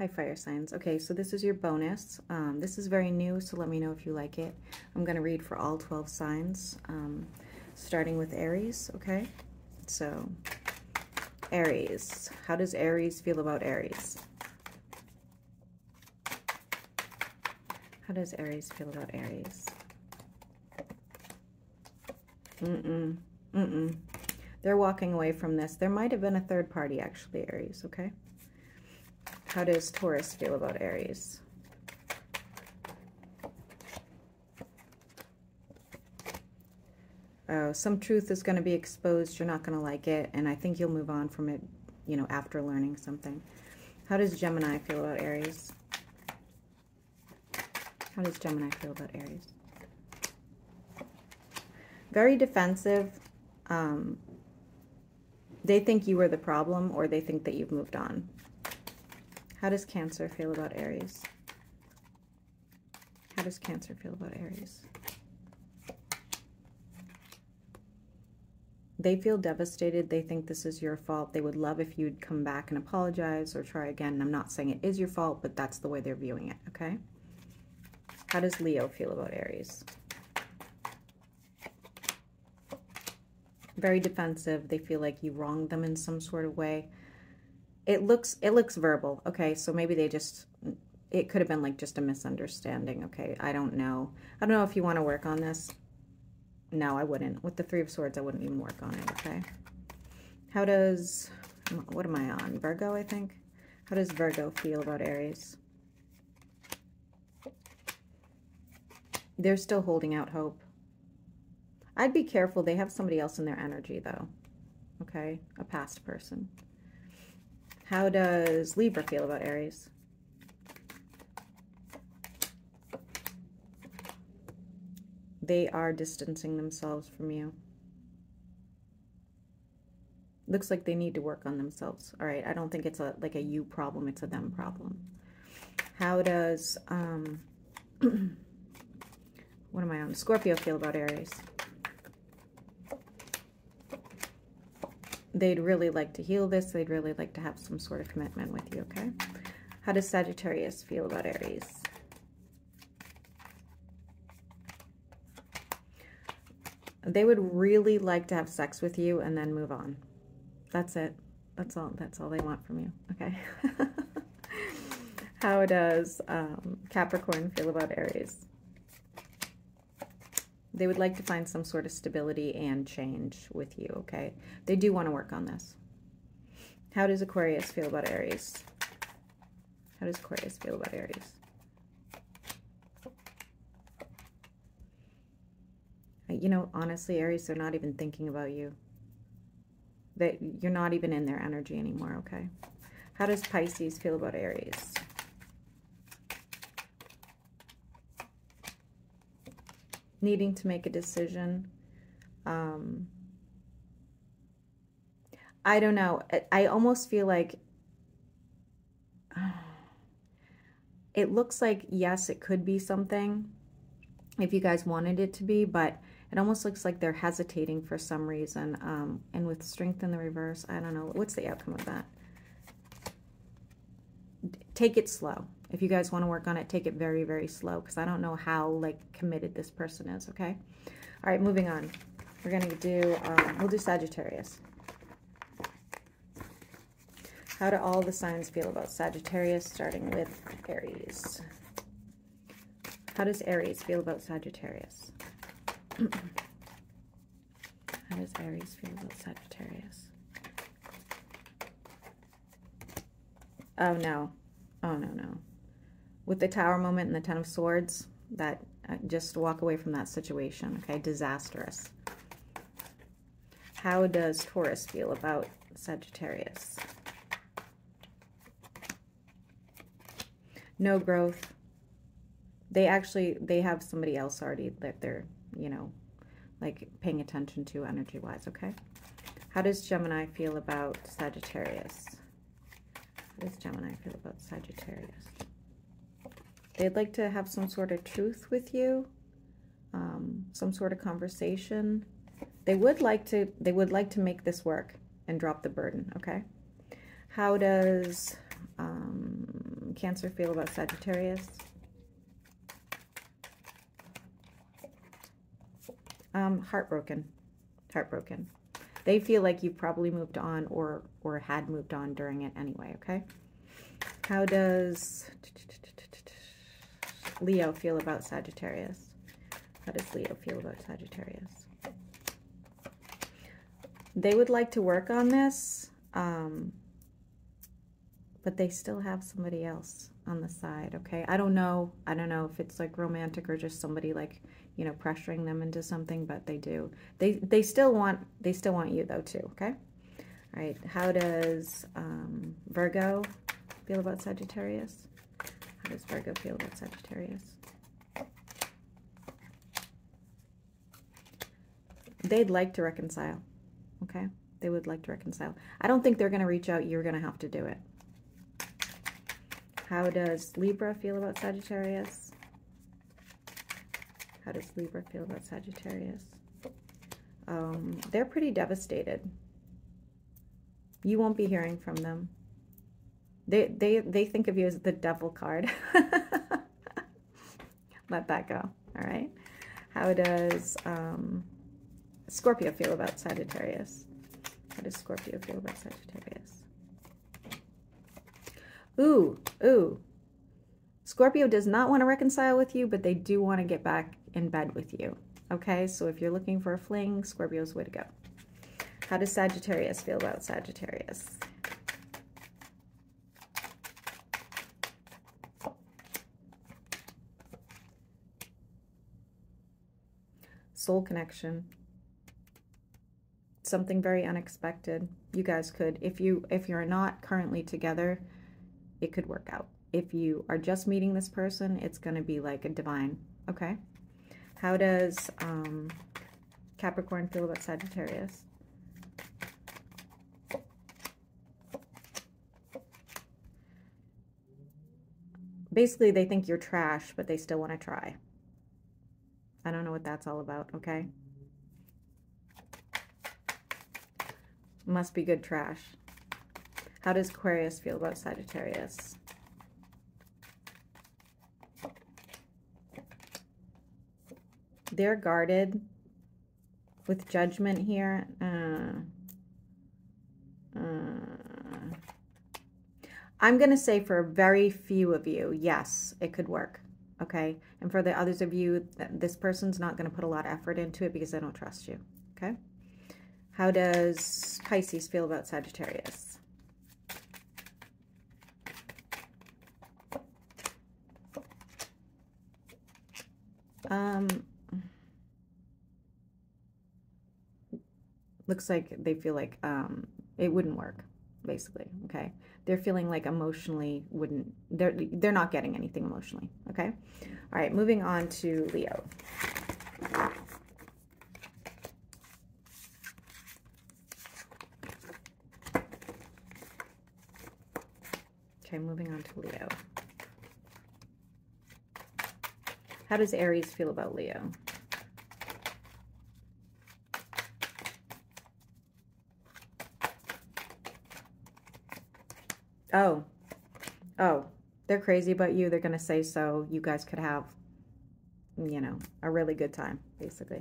Hi, fire signs. Okay, so this is your bonus. This is very new, so let me know if you like it. I'm going to read for all 12 signs, starting with Aries, okay? So, Aries. How does Aries feel about Aries? How does Aries feel about Aries? They're walking away from this. There might have been a third party, actually, Aries, okay? How does Taurus feel about Aries? Oh, some truth is going to be exposed. You're not going to like it, and I think you'll move on from it, you know, after learning something. How does Gemini feel about Aries? How does Gemini feel about Aries? Very defensive. They think you were the problem, or they think that you've moved on. How does Cancer feel about Aries? How does Cancer feel about Aries? They feel devastated. They think this is your fault. They would love if you'd come back and apologize or try again. And I'm not saying it is your fault, but that's the way they're viewing it, okay? How does Leo feel about Aries? Very defensive. They feel like you wronged them in some sort of way. It looks verbal, okay? So maybe they just, it could have been like just a misunderstanding, okay? I don't know. I don't know if you want to work on this. No, I wouldn't. With the Three of Swords, I wouldn't even work on it, okay? How does, what am I on? Virgo, I think? How does Virgo feel about Aries? They're still holding out hope. I'd be careful. They have somebody else in their energy, though, okay? A past person. How does Libra feel about Aries? They are distancing themselves from you. Looks like they need to work on themselves. All right, I don't think it's like a you problem, it's a them problem. How does, what am I on? Scorpio feel about Aries? They'd really like to heal this. They'd really like to have some sort of commitment with you, okay? How does Sagittarius feel about Aries? They would really like to have sex with you and then move on. That's it. That's all they want from you, okay? How does Capricorn feel about Aries? They would like to find some sort of stability and change with you, okay? They do want to work on this. How does Aquarius feel about Aries? How does Aquarius feel about Aries? You know, honestly, Aries, they're not even thinking about you. You're not even in their energy anymore, okay? How does Pisces feel about Aries? Needing to make a decision. I don't know. I almost feel like it looks like, yes, it could be something if you guys wanted it to be, but it almost looks like they're hesitating for some reason. And with Strength in the reverse, I don't know. What's the outcome of that? Take it slow. If you guys want to work on it, take it very, very slow, because I don't know how, like, committed this person is, okay? All right, moving on. We're going to do, we'll do Sagittarius. How do all the signs feel about Sagittarius, starting with Aries? How does Aries feel about Sagittarius? How does Aries feel about Sagittarius? Oh, no. Oh, no, no. With the Tower moment and the Ten of Swords, that just walk away from that situation, okay? Disastrous. How does Taurus feel about Sagittarius? No growth. They have somebody else already that they're, you know, like paying attention to energy-wise, okay? How does Gemini feel about Sagittarius? How does Gemini feel about Sagittarius? They'd like to have some sort of truth with you, some sort of conversation. They would like to make this work and drop the burden, okay? How does Cancer feel about Sagittarius? Heartbroken. Heartbroken. They feel like you probably moved on or had moved on during it anyway, okay? How does Leo feel about Sagittarius? How does Leo feel about Sagittarius? They would like to work on this, but they still have somebody else on the side, okay? I don't know if it's like romantic or just somebody like, you know, pressuring them into something, but they do. They still want you though too, okay? All right, how does Virgo feel about Sagittarius? How does Virgo feel about Sagittarius? They'd like to reconcile, okay? They would like to reconcile. I don't think they're going to reach out. You're going to have to do it. How does Libra feel about Sagittarius? How does Libra feel about Sagittarius? They're pretty devastated. You won't be hearing from them. They think of you as the devil card. Let that go, all right? How does Scorpio feel about Sagittarius? How does Scorpio feel about Sagittarius? Ooh. Scorpio does not want to reconcile with you, but they do want to get back in bed with you. Okay, so if you're looking for a fling, Scorpio's the way to go. How does Sagittarius feel about Sagittarius? Soul connection. Something very unexpected. You guys could, if you're not currently together, it could work out. If you are just meeting this person, it's going to be like a divine. Okay. How does Capricorn feel about Sagittarius? Basically, they think you're trash, but they still want to try. I don't know what that's all about, okay? Must be good trash. How does Aquarius feel about Sagittarius? They're guarded with judgment here. I'm going to say for very few of you, yes, it could work. Okay. And for the others of you, this person's not going to put a lot of effort into it because they don't trust you. Okay. How does Pisces feel about Sagittarius? Looks like they feel like it wouldn't work, basically. Okay. They're feeling like emotionally they're not getting anything emotionally. Okay. All right, moving on to Leo. Okay, moving on to Leo. How does Aries feel about Leo? Oh, they're crazy about you. They're going to say so. You guys could have, you know, a really good time, basically.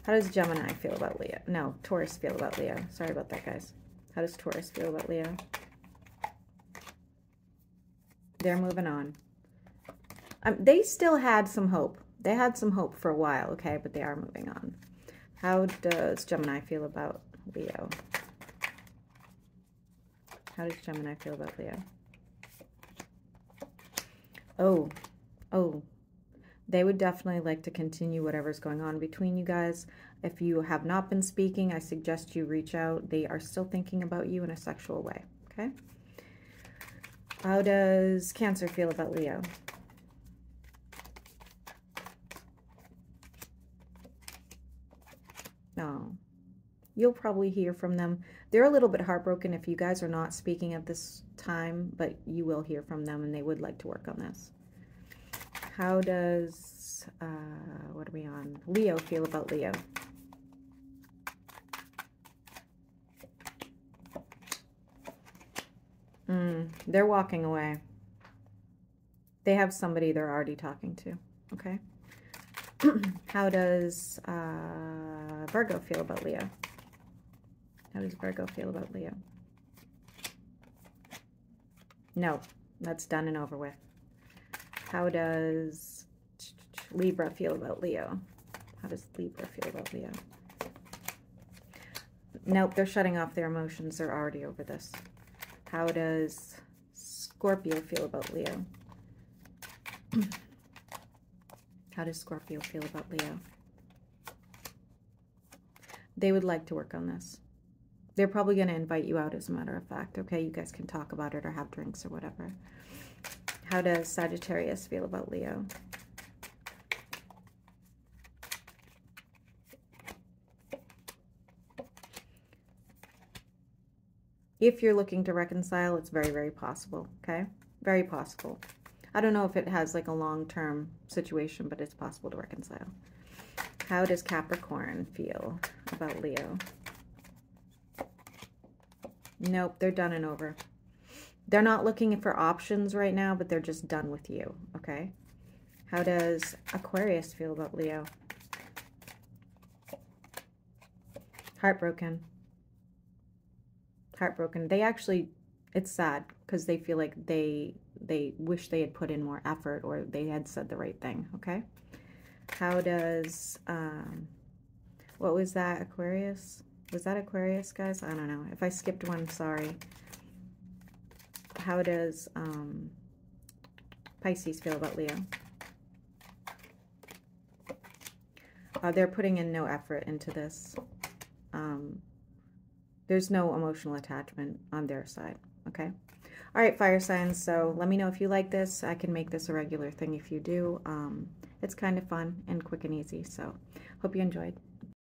How does Gemini feel about Leo? No, Taurus feel about Leo. Sorry about that, guys. How does Taurus feel about Leo? They're moving on. They still had some hope. They had some hope for a while, okay, but they are moving on. How does Gemini feel about Leo? How does Gemini feel about Leo? Oh, they would definitely like to continue whatever's going on between you guys. If you have not been speaking, I suggest you reach out. They are still thinking about you in a sexual way, okay? How does Cancer feel about Leo? No. You'll probably hear from them. They're a little bit heartbroken if you guys are not speaking at this time, but you will hear from them and they would like to work on this. How does, what are we on? Leo feel about Leo? They're walking away. They have somebody they're already talking to, okay? How does Virgo feel about Leo? How does Virgo feel about Leo? No, that's done and over with. How does Libra feel about Leo? How does Libra feel about Leo? Nope, they're shutting off their emotions. They're already over this. How does Scorpio feel about Leo? How does Scorpio feel about Leo? They would like to work on this. They're probably going to invite you out, as a matter of fact. Okay, you guys can talk about it or have drinks or whatever. How does Sagittarius feel about Leo? If you're looking to reconcile, it's very, very possible, okay? Very possible. I don't know if it has like a long-term situation, but it's possible to reconcile. How does Capricorn feel about Leo? Nope, they're done and over. They're not looking for options right now, but they're just done with you, okay? How does Aquarius feel about Leo? Heartbroken. Heartbroken. They actually, it's sad because they feel like they wish they had put in more effort or they had said the right thing, okay? How does, what was that, Aquarius? Was that Aquarius, guys? I don't know. If I skipped one, sorry. How does Pisces feel about Leo? They're putting in no effort into this. There's no emotional attachment on their side, okay? All right, fire signs, so let me know if you like this. I can make this a regular thing if you do. It's kind of fun and quick and easy, so hope you enjoyed.